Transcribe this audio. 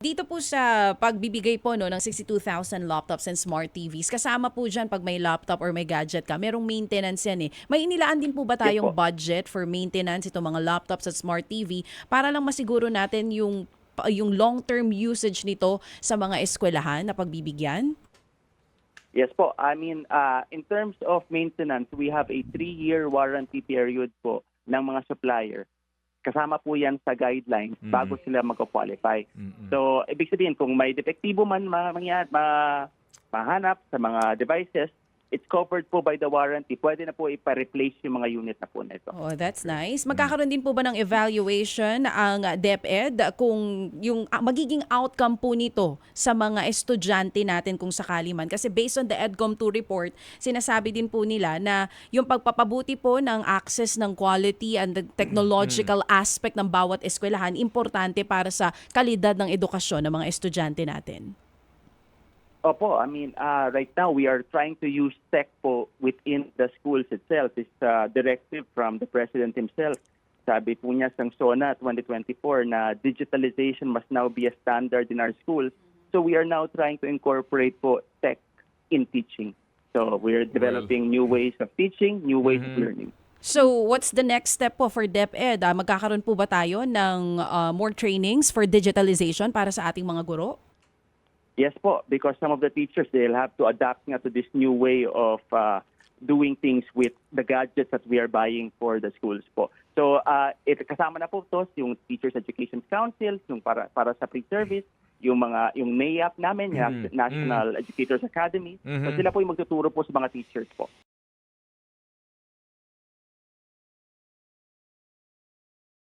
Dito po sa pagbibigay po ng 62,000 laptops and smart TVs, kasama po dyan pag may laptop or may gadget ka, merong maintenance yan eh. May inilaan din po ba Yes tayong po. budget for maintenance itong mga laptops at smart TV para lang masiguro natin yung long-term usage nito sa mga eskwelahan na pagbibigyan? Yes po. I mean, in terms of maintenance, we have a 3-year warranty period po ng mga supplier. Kasama po yan sa guidelines bago sila mag-qualify. So, ibig sabihin, kung may depektibo man mahanap sa mga devices, it's covered po by the warranty. Pwede na po ipa-replace yung mga unit na po nito. Oh, that's nice. Magkakaroon din po ba ng evaluation ang DepEd kung yung magiging outcome po nito sa mga estudyante natin kung sakali man? Kasi based on the EDCOM2 report, sinasabi din po nila na yung pagpapabuti po ng access ng quality and the technological aspect ng bawat eskwelahan, importante para sa kalidad ng edukasyon ng mga estudyante natin. Opo, I mean, right now we are trying to use tech po within the schools itself. It's a directive from the President himself. Sabi po niya sa SONA 2024 na digitalization must now be a standard in our schools. So we are now trying to incorporate po tech in teaching. So we're developing new ways of teaching, new ways of learning. So, what's the next step po for DepEd? Magkakaroon po ba tayo ng more trainings for digitalization para sa ating mga guro? Yes po, because some of the teachers, they'll have to adapt nga to this new way of doing things with the gadgets that we are buying for the schools po. So, kasama na po to yung Teachers Education Council, yung para sa pre-service, yung NAEAP namin, yung National Educators Academy. So, sila po yung magtuturo po sa mga teachers po.